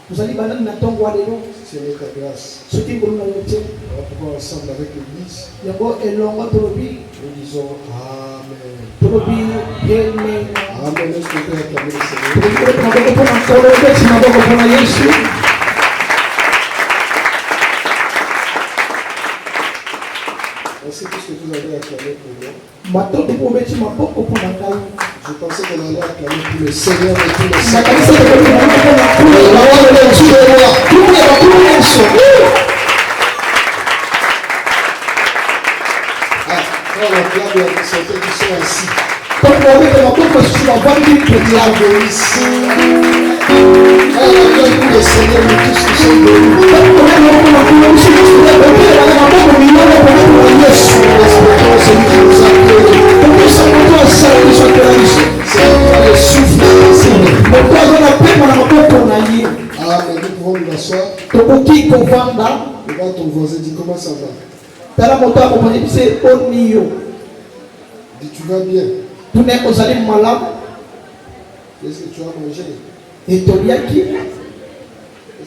Vous allez banane na tongo alelo. C'est ta grâce. Ce qui vous l'a dit. On va pouvoir ensemble avec l'Église. Yabo elongo tolobi. Nous disons Amen. Tolobi amen. Amen. Est-ce que tu peux acclamer le Seigneur? Tolobi tunataka kupona kolo beti na boko pona Yesu. C'est tout ce que vous avez acclamé pour moi. Matoto pour beti maboko pona ngai. Je pensais qu'on allait acclamer pour le Seigneur et pour le Na Seigneur. kanisa kwa la parole de Dieu est roi. Tout est à tout Yesu. Quand on acclame, il y a ceux qui sont assis. Pour moi que maboko sur la voie du diable ici. Quand on acclame pour le Seigneur, nous tous nous sommes bénis. Respectons celui qui nous a créés. C'est le souffle du Seigneur. Amen. Nous pouvons nous asseoir. Regarde ton voisin, dis comment ça va. Dis tu vas bien. Est-ce que tu as mangé? Est-ce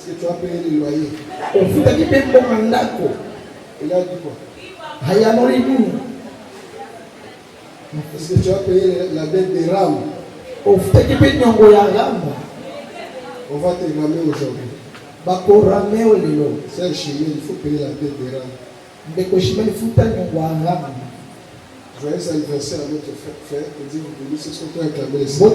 que tu as payé le loyer? Il a dit quoi? Est-ce que tu as payé la dette des rames? On va te rammer aujourd'hui. C'est un chemin, il faut payer la dette des rames. Joyeux anniversaire à notre frère. Et dis vous bénissez ce qu'on peut acclamer les Seigneur.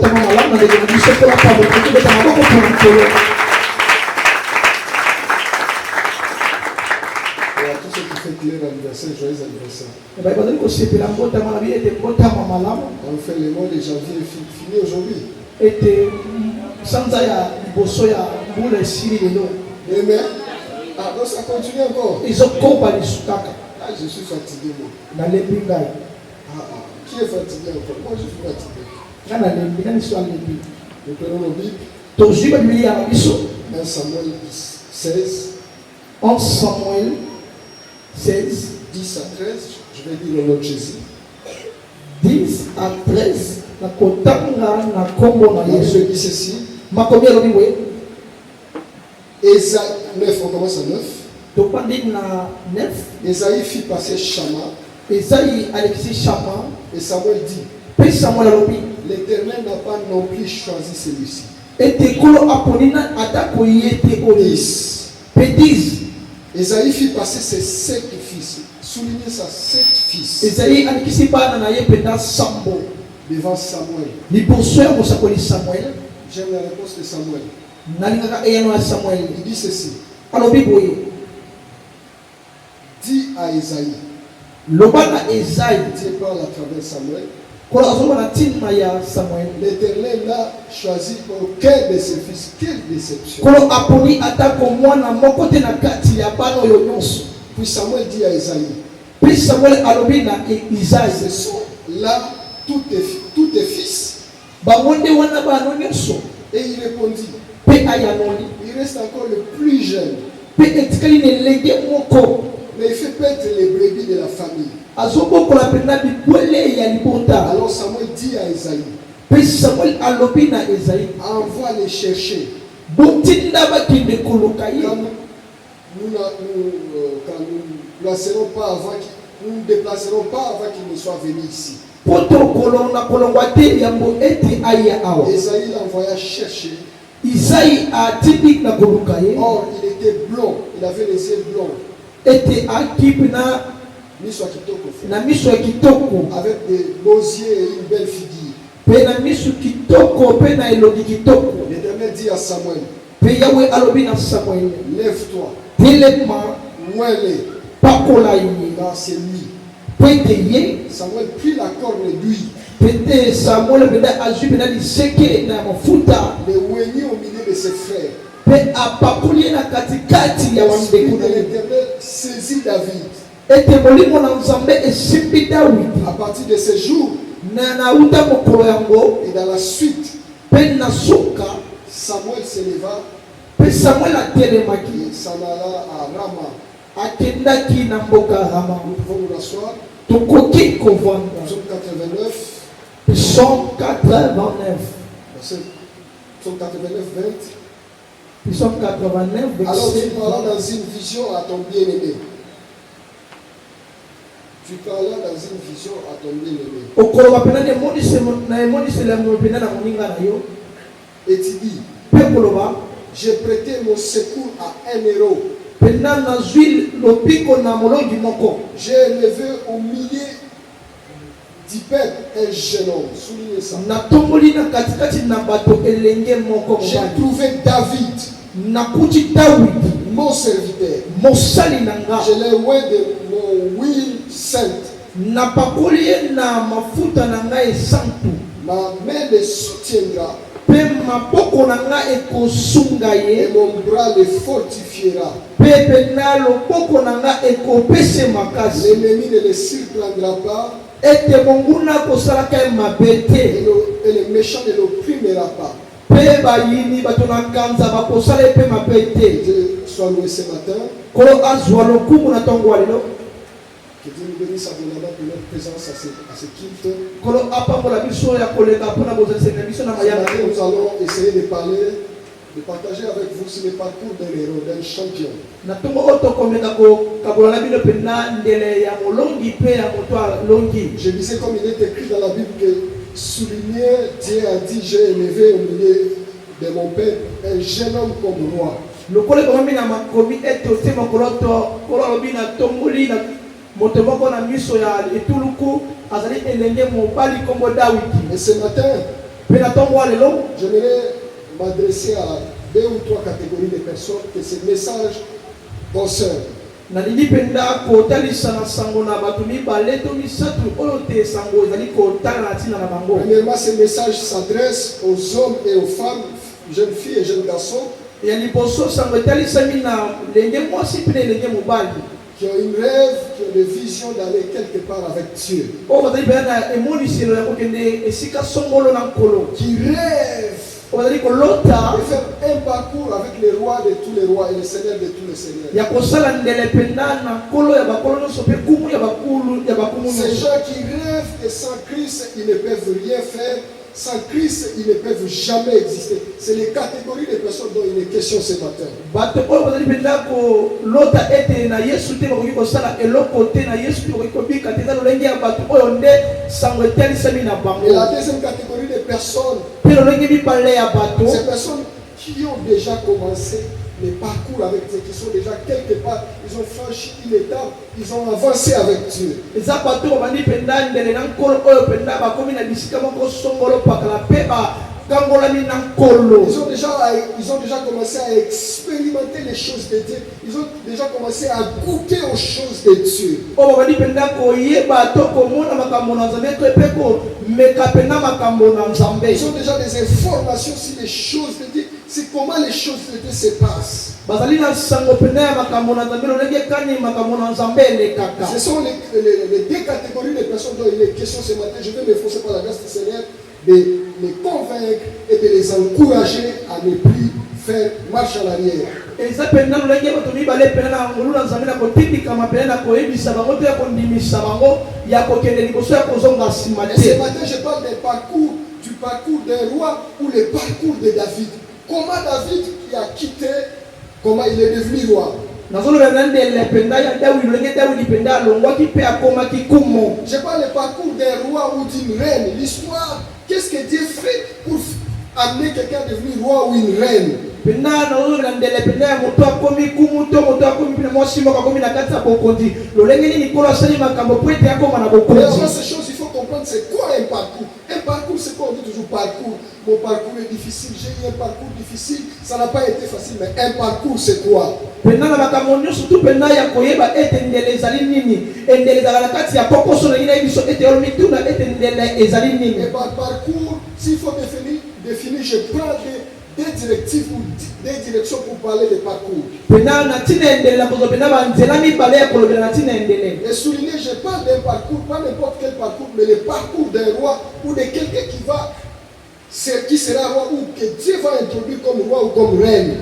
Et à tous ceux qui fêtent leur anniversaire, joyeux anniversaire. On fait le mois de janvier fini aujourd'hui. Amen. Ah, donc ça continue encore. Ah, je suis fatigué moi. Qui est fatigué encore? Moi je suis fatigué. Nous prenons nos Bibles. 1 Samuel 16. 1 Samuel 16. 10 à 13. Je vais dire le nom de Jésus. 10 à 13. Je dis ceci. Esaïe 9, on commence à 9. Esaïe fit passer Shama. Et Samuel dit, l'Éternel n'a pas non plus choisi celui-ci. 10. Esaïe fit passer ses 7 fils. Soulignez ça, 7 fils. Devant Samuel. J'aime la réponse de Samuel. Il dit ceci. Dis à Esaïe. Dieu parle à travers Samuel. L'Éternel n'a choisi aucun de ses fils. Quelle déception. Puis Samuel dit à Esaïe, ce sont là tous tes fils. Et il répondit, il reste encore le plus jeune. Mais il fait paître les brebis de la famille. Alors Samuel dit à Esaïe, envoie les chercher. Quand nous ne déplacerons pas avant qu'il ne soit venu ici. Esaïe l'envoya chercher. Or, il était blond. Il avait les yeux blonds. Avec des beaux yeux et une belle figure. L'Éternel dit à Samuel, lève-toi. Ouelle dans ses nuits. Samuel prit la corde d'huile. Le oignit au milieu de ses frères. L'Esprit de l'Éternel saisit David. À partir de ce jour et dans la suite, Samuel s'éleva et s'en alla à Rama. Nous pouvons nous rasseoir. Psaume 89. Psaume 89, 20. Psaume 89, Alors verset tu parles dans une vision à ton bien-aimé. Tu parles dans une vision à ton bien-aimé. Et tu dis, j'ai prêté mon secours à un héros. J'ai élevé au milieu du peuple un jeune homme. Soulignez ça. J'ai trouvé David, mon serviteur. Je l'ai oint de mon huile sainte. Ma main le soutiendra. Et mon bras le fortifiera. L'ennemi ne le surprendra pas. Et le méchant ne l'opprimera pas. Que soit loué ce matin. Que Dieu nous bénisse abondamment pour notre présence à ce culte. Nous allons essayer de parler, de partager avec vous sur le parcours d'un héros, d'un champion. Je disais comme il est écrit dans la Bible que souligner, Dieu a dit, j'ai élevé au milieu de mon peuple un jeune homme comme roi. Et ce matin, j'aimerais m'adresser à 2 ou 3 catégories de personnes que ce message concerne. Premièrement, ce message s'adresse aux hommes et aux femmes, jeunes filles et jeunes garçons, qui ont une rêve, qui ont des visions d'aller quelque part avec Dieu. Qui rêvent de faire un parcours avec les rois de tous les rois et les seigneurs de tous les seigneurs. Ces gens qui rêvent et sans Christ, ils ne peuvent rien faire. Sans Christ, ils ne peuvent jamais exister. C'est les catégories de personnes dont il est question ce matin. Et la deuxième catégorie de personnes, ces personnes qui ont déjà commencé les parcours avec Dieu, qui sont déjà quelque part, ils ont franchi une étape, ils ont avancé avec Dieu. Ils ont déjà commencé à expérimenter les choses de Dieu. Ils ont déjà commencé à goûter aux choses de Dieu. Ils ont déjà des informations sur les choses de Dieu. C'est comment les choses de Dieu se passent. Ce sont les 2 catégories de personnes dont il est question ce matin. Je vais m'efforcer par la grâce du Seigneur de les convaincre et de les encourager à ne plus faire marche en arrière. Et ce matin, je parle du parcours d'un roi ou le parcours de David. Comment David qui a quitté, comment il est devenu roi. Je parle le parcours d'un roi ou d'une reine. L'histoire, qu'est-ce que Dieu fait pour amener quelqu'un à devenir roi ou une reine. Ces choses, il faut comprendre c'est quoi un parcours. Un parcours, c'est quoi on dit toujours parcours. Mon parcours est difficile, j'ai eu un parcours difficile, ça n'a pas été facile, mais un parcours c'est quoi? Et par parcours, s'il faut définir, je prends des directives ou des directions pour parler de parcours. Et souligner, je parle d'un parcours, pas n'importe quel parcours, mais le parcours d'un roi ou de quelqu'un qui sera roi ou que Dieu va introduire comme roi ou comme reine.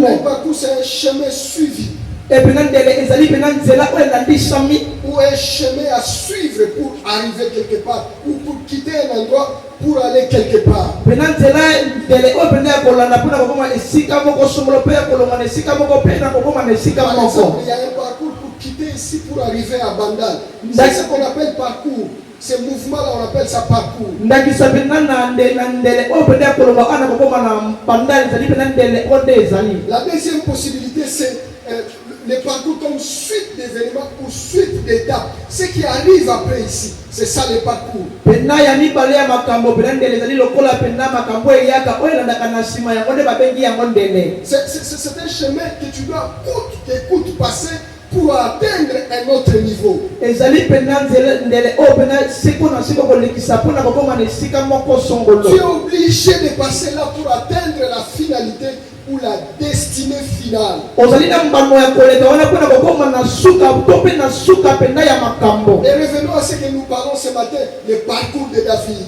Un parcours, c'est un chemin suivi. ou un chemin à suivre pour arriver quelque part, ou pour quitter un endroit pour aller quelque part. Il y a un parcours pour quitter ici pour arriver à Bandal. C'est ce qu'on appelle parcours. Ce mouvement-là, on appelle ça parcours. La deuxième possibilité, c'est les parcours comme suite d'événements ou suite d'étapes. Ce qui arrive après ici, c'est ça le parcours. C'est un chemin que tu dois coûte passer pour atteindre un autre niveau. Tu es obligé de passer là pour atteindre la finalité ou la destinée finale. Et revenons à ce que nous parlons ce matin, le parcours de David.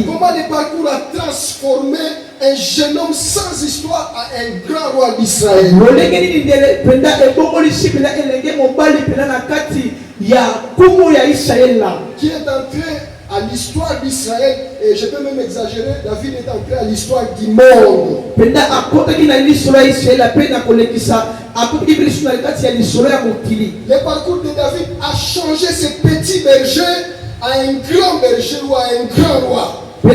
Comment le parcours a transformé un jeune homme sans histoire à un grand roi d'Israël. Qui est entré à l'histoire d'Israël, et je peux même exagérer, David est entré à l'histoire du monde. Le parcours de David a changé ce petit berger à un grand berger ou à un grand roi. Ce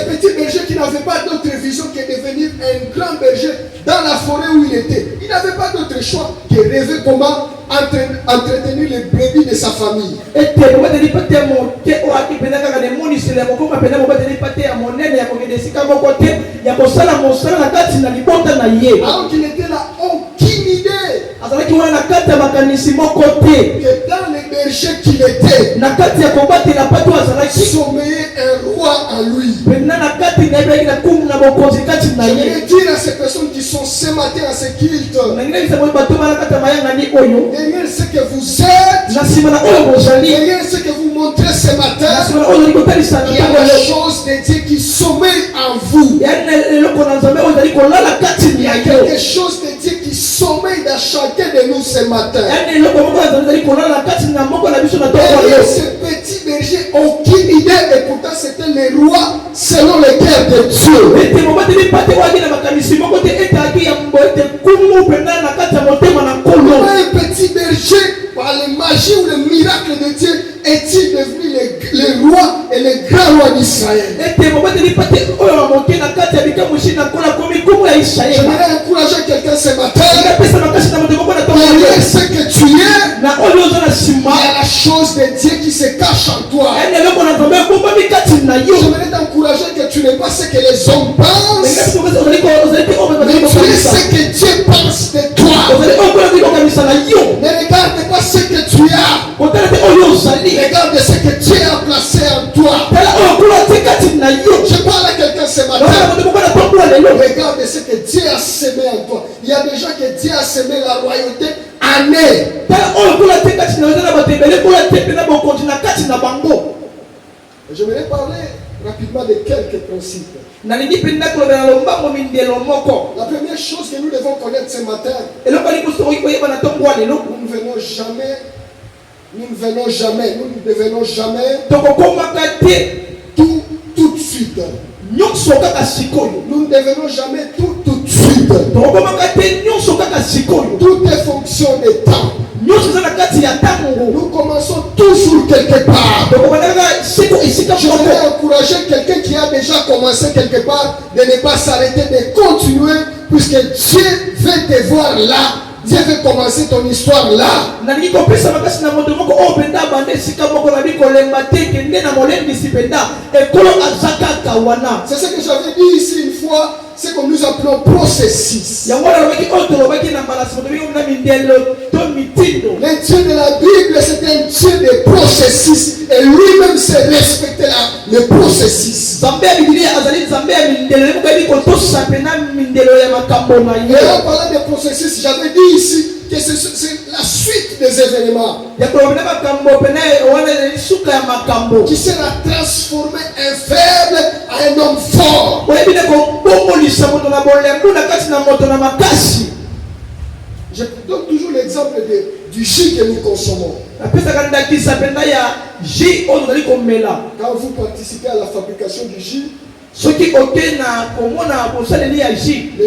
petit berger qui n'avait pas d'autre vision que de devenir un grand berger dans la forêt où il était. Il n'avait pas d'autre choix que rêver comment entretenir les brebis de sa famille. Alors qu'il était là, aucune idée que dans les bergers qu'il était, sommeillait un roi en lui. J'aimerais dire à ces personnes qui sont ce matin à ce culte, derrière ce que vous êtes, derrière ce que vous montrez ce matin, il y a la chose de Dieu qui sommeille en vous. Il y a quelque chose de Dieu qui sommeille dans chacun de nous ce matin. Derrière ce petit berger, aucune idée, et pourtant c'était le roi selon le cœur de Dieu. Comment un petit berger, par la magie ou le miracle de Dieu, est-il devenu le roi et le grand roi d'Israël? J'aimerais encourager quelqu'un ce matin. Derrière ce que tu es, il y a la chose de Dieu qui se cache en toi. J'aimerais t'encourager que tu n'es pas ce que les hommes pensent, mais tu es ce que Dieu pense de toi. Ne regarde pas ce que tu as, regarde ce que Dieu a placé en toi. Je parle à quelqu'un ce matin. Regarde ce que Dieu a semé en toi. Il y a des gens que Dieu a semé la royauté année. J'aimerais parler rapidement de quelques principes. La première chose que nous devons connaître ce matin, nous ne devenons jamais tout de suite. Nous ne devenons jamais tout de suite. Tout est fonction de temps. Nous commençons toujours quelque part. Je voudrais encourager quelqu'un qui a déjà commencé quelque part de ne pas s'arrêter, de continuer, puisque Dieu veut te voir là. Dieu veut commencer ton histoire là. C'est ce que j'avais dit ici une fois, c'est que nous appelons processus. Le Dieu de la Bible, c'est un Dieu de processus. Et lui-même s'est respecté le processus. Et en parlant de processus, j'avais dit ici que c'est la suite de des événements. Qui sera transformé un faible à un homme fort. Je donne toujours l'exemple du jus que nous consommons. Quand vous participez à la fabrication du jus, le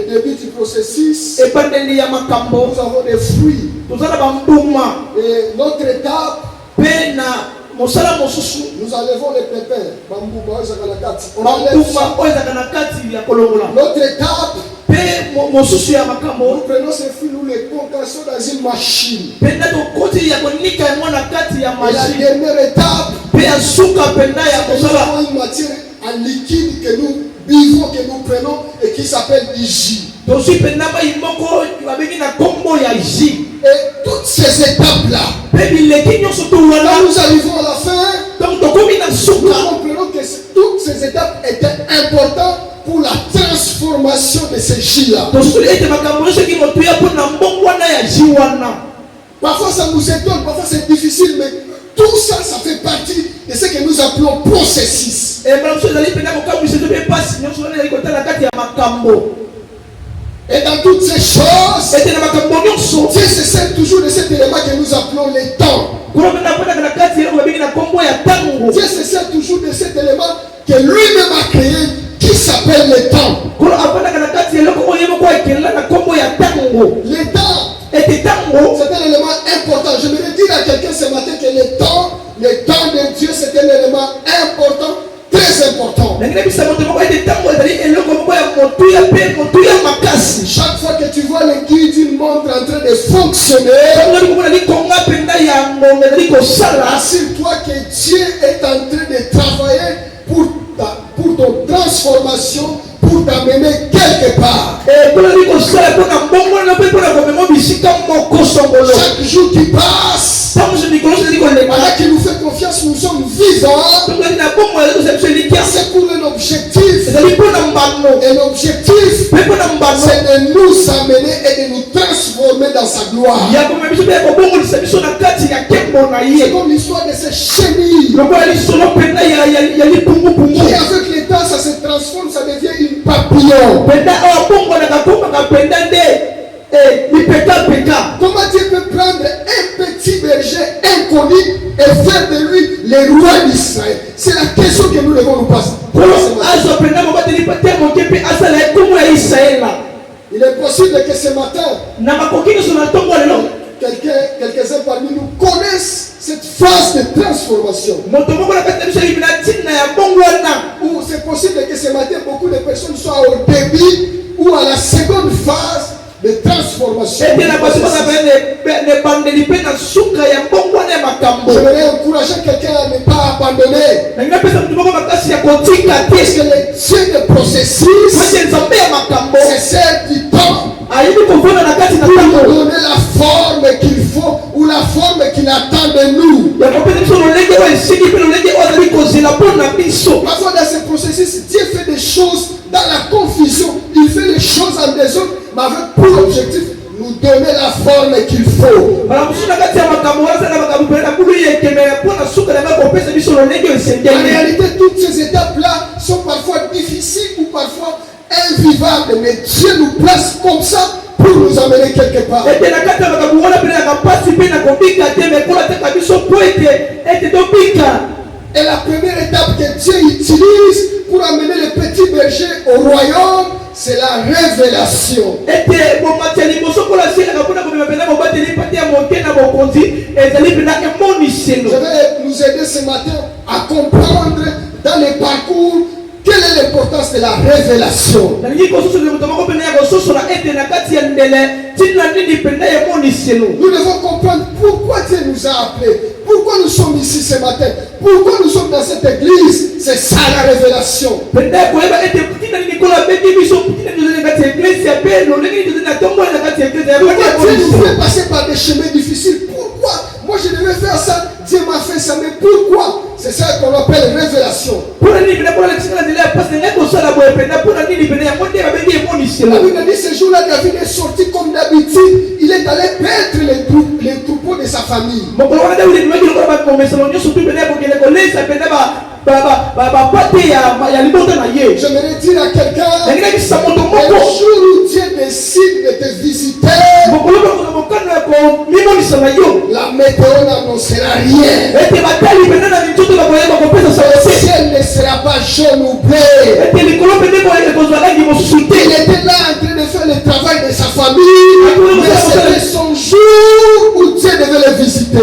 début du processus, nous avons des fruits. Et notre étape, nous enlevons les pépins. Notre étape, nous prenons ces fruits, nous les concassons dans une machine. Et la dernière étape, nous avons une matière en liquide que nous buvons, que nous prenons et qui s'appelle du jus. Et toutes ces étapes-là, quand nous arrivons à la fin, nous comprenons que toutes ces étapes étaient importantes pour la transformation de ces jus-là. Parfois ça nous étonne, parfois c'est difficile, mais tout ça, ça fait partie de ce que nous appelons processus. Et dans toutes ces choses, Dieu se sert toujours de cet élément que nous appelons le temps. Dieu se sert toujours de cet élément que lui-même a créé, qui s'appelle le temps. Le temps, c'est un élément important. Je voudrais dire à quelqu'un ce matin que le temps de Dieu, c'est un élément important, très important. Chaque fois que tu vois le guide d'une montre en train de fonctionner, assure-toi que Dieu est en train de travailler pour ton transformation, pour t'amener quelque part. Chaque jour qui passe, alors qu'il nous fait confiance, nous sommes vivants. C'est pour un objectif. Et l'objectif, c'est de nous amener et de nous transformer dans sa gloire. C'est comme l'histoire de ces chenilles qui, avec le temps, ça se transforme, ça devient une papillon. Comment Dieu peut prendre un petit berger inconnu et faire de lui le roi d'Israël? C'est la question que nous devons nous poser. Il est possible que ce matin, quelques-uns parmi nous connaissent cette phase de transformation. Ou c'est possible que ce matin, beaucoup de personnes soient au début ou à la seconde phase de transformation. Je voudrais encourager quelqu'un à ne pas abandonner. Parce que le Dieu de processus, c'est celle du temps pour nous donner la forme qu'il faut ou la forme qu'il attend de nous. Parfois dans ce processus, Dieu fait des choses dans la confusion. Il fait les choses en désordre, mais avec pour objectif nous donner la forme qu'il faut. En réalité, toutes ces étapes-là sont parfois difficiles ou parfois invivables, mais Dieu nous place comme ça pour nous amener quelque part. Et la première étape que Dieu utilise pour amener le petit berger au royaume, c'est la révélation. Je vais nous aider ce matin à comprendre dans les parcours quelle est l'importance de la révélation. Nous devons comprendre pourquoi Dieu nous a appelés, pourquoi nous sommes ici ce matin, pourquoi nous sommes dans cette église. C'est ça la révélation. Pourquoi Dieu nous fait passer par des chemins difficiles? Pourquoi? Moi je devais faire ça, Dieu m'a fait ça, mais pourquoi? C'est ça qu'on appelle révélation. La Bible dit ce jour-là, David est sorti comme d'habitude. Il est allé paître les troupeaux de sa famille. J'aimerais dire à quelqu'un, le jour où Dieu décide de te visiter, la météo n'annoncera rien. Le ciel ne sera pas jaune ou bleu. Il était là en train de faire le travail de sa famille, mais c'était son jour où Dieu devait le visiter.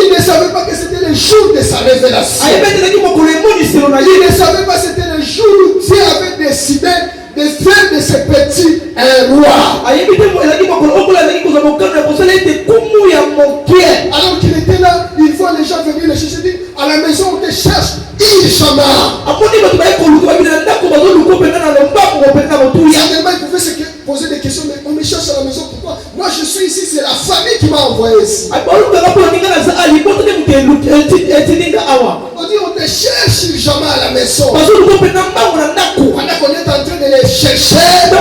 Il ne savait pas que c'était le jour de sa révélation. Il ne savait pas que c'était le jour où Dieu avait décidé de faire de ce petit un roi. Alors qu'il était là, il voit les gens venir le chercher, dit, à la maison on te cherche, Ishama. Certainement il pouvait se poser des questions, mais on me cherche à la maison, pourquoi? Moi je suis ici, c'est la famille qui m'a envoyé ici. On dit on te cherche Ishama à la maison. Pendant qu'on est en train de les chercher, à la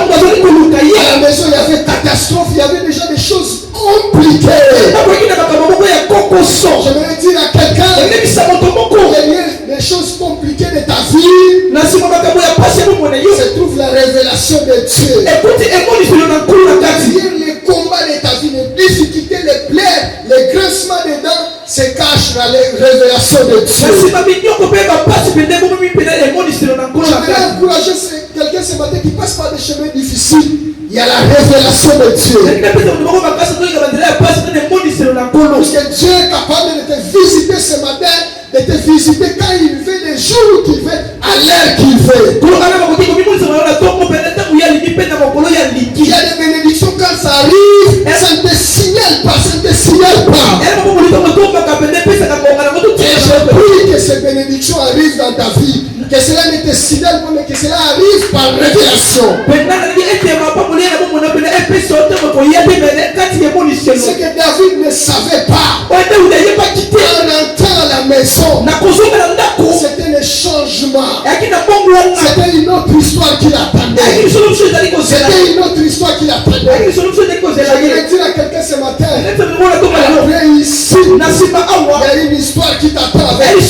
maison il y avait catastrophe, il y avait déjà des choses compliquées. J'aimerais dire à quelqu'un, les choses compliquées de ta vie, se trouve la révélation de Dieu. Les combats de ta vie, les difficultés, les plaies, les grincements des dents se cachent dans les révélations de Dieu. J'aimerais encourager quelqu'un ce matin qui passe par des chemins difficiles. Il y a la révélation de Dieu. Parce que Dieu est capable de te visiter ce matin, de te visiter quand il veut, les jours qu'il veut, à l'heure qu'il veut. Il y a des bénédictions quand ça arrive, ça ne te signale pas, ça ne te signale pas. Et je prie que ces bénédictions arrivent dans ta vie, que cela ne te signale pas, mais que cela arrive par révélation. Ce que David ne savait pas, en entrant à la maison, c'était le changement. C'était une autre histoire qui l'attendait. C'était une autre histoire qui l'attendait. Je voulais dire à quelqu'un ce matin, après ici, il y a une histoire qui t'attend avec Dieu.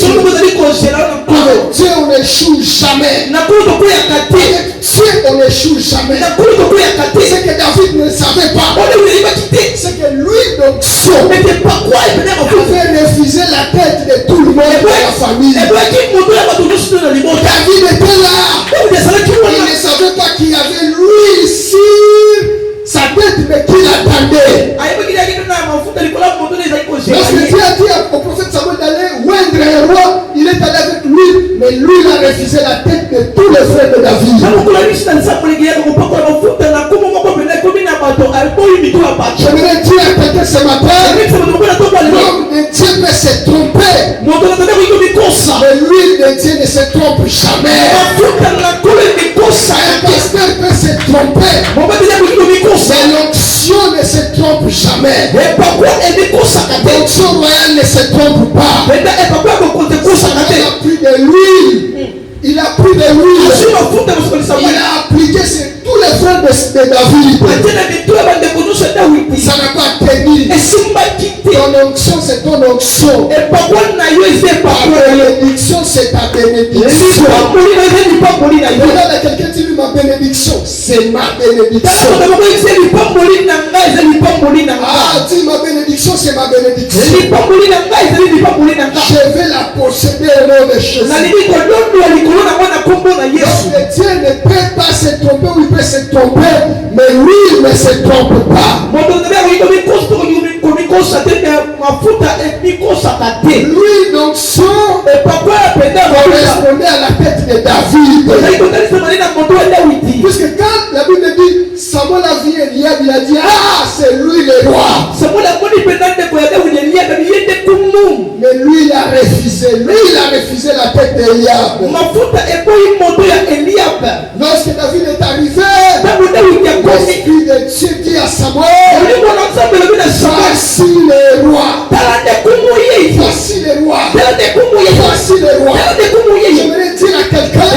Avec Dieu on n'échoue jamais. Avec Dieu on n'échoue jamais. Ce que David ne savait pas, c'est que l'huile d'onction avait refusé la tête de tout le monde de la famille. David était là. Il ne savait pas qu'il y avait l'huile sur sa tête, mais qu'il attendait. Lorsque Dieu a dit au prophète Samuel d'aller oindre un roi, il est allé avec l'huile, mais lui il a refusé la tête de tous les frères de David. J'aimerais dire à quelqu'un ce matin, l'homme de Dieu peut se tromper, mais l'huile de Dieu ne se trompe jamais. Un pasteur peut se tromper, mais l'onction ne se trompe jamais. L'onction royale ne se trompe pas. Il a pris de l'huile. Il a appliqué sur tous les frères de David. Ça n'a pas tenu. Ton onction, c'est ton onction. Ta bénédiction, c'est ta bénédiction. Regarde à quelqu'un qui dit ma bénédiction, c'est ma bénédiction. Ah, dis ma bénédiction, c'est ma bénédiction. Je vais la posséder au nom de Jésus. Donc Dieu ne peut pas se tromper ou il peut se tromper, mais lui il ne se trompe pas. Lui donc correspondait à la tête de David. Puisque quand la Bible dit Samuel a vu Eliab, il a dit ah c'est lui le roi. Mais lui il a refusé. Lui il a refusé la tête d'Eliab. Lorsque David est arrivé, l'Esprit de Dieu dit à Samuel, voici le roi. Voici le roi. Voici le roi. J'aimerais dire à quelqu'un,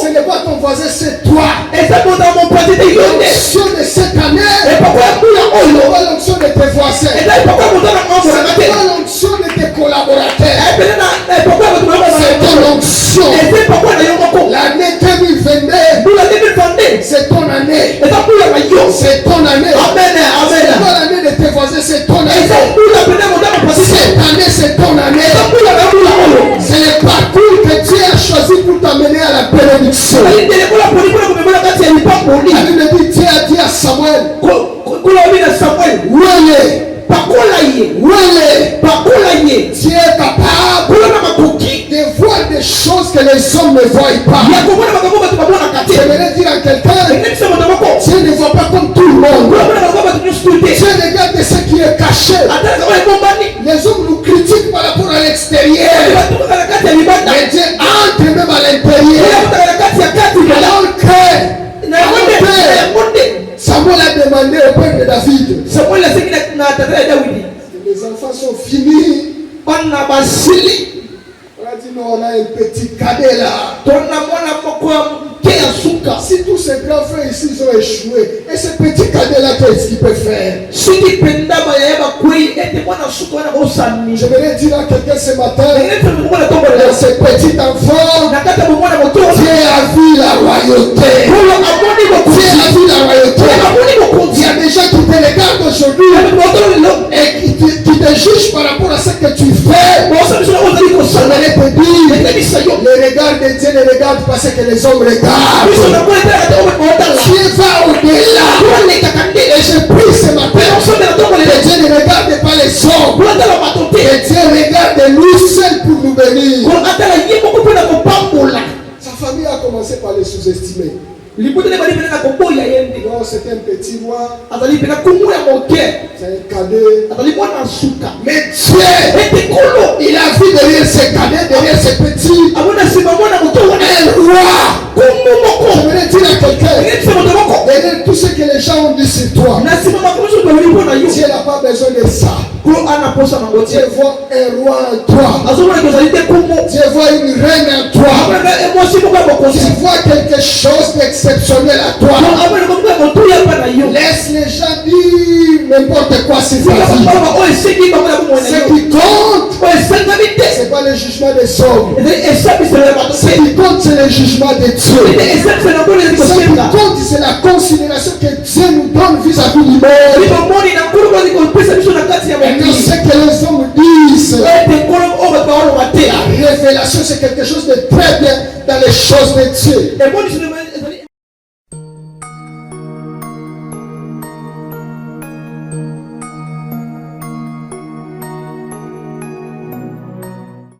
ce n'est pas ton voisin, c'est toi. L'onction de cette année, commencer? C'est pas l'onction de tes collaborateurs. C'est ton onction. L'année 2022, c'est ton année. C'est ton année. Amen. C'est pas l'année de tes voisins, c'est ton année. Cette année, c'est ton année. C'est le parcours que Dieu a choisi pour t'amener à la bénédiction. La Bible dit, Dieu a dit à Samuel, Dieu est capable de voir des choses que les hommes ne voient pas. J'aimerais dire à quelqu'un, Dieu ne voit pas comme tout le monde. Dieu regarde ce qui est caché. Les hommes nous critiquent par rapport à l'extérieur. Mais Dieu entre même à l'intérieur. Alors que Samuel a demandé au père de David, les enfants sont finis. On a dit non, on a un petit cadet là. Si tous ces grands frères ici ils ont échoué, et ce petit cadet là, qu'est-ce qu'il peut faire? J'aimerais dire à quelqu'un ce matin, ce petit enfant, Dieu a vu la royauté. Dieu a vu la royauté. Il y a des gens qui te regardent aujourd'hui et qui te jugent par rapport à ce que tu fais. J'aimerais te dire, le regard de Dieu ne regarde pas ce que les hommes regardent. Dieu va au-delà. Et je prie ce matin que Dieu ne regarde pas les hommes. Que Dieu regarde lui seul pour nous bénir. Sa famille a commencé par les sous-estimer. Non, c'est un petit roi. C'est un cadet. Mais Dieu, il a vu derrière ce cadet, derrière ce petit, un roi. J'aimerais dire à quelqu'un, derrière tout ce que les gens ont dit sur toi, Dieu n'a pas besoin de ça. Dieu voit un roi en toi. Dieu voit une reine en toi. Dieu voit quelque chose d'exceptionnel à toi. Laisse les gens dire n'importe quoi sur ta vie. Ce qui compte, c'est pas le jugement des hommes. Ce qui compte, c'est le jugement de Dieu. Ce qui compte, c'est la considération que Dieu nous donne vis-à-vis du monde. Et non ce que les hommes disent. La révélation, c'est quelque chose de très bien dans les choses de Dieu.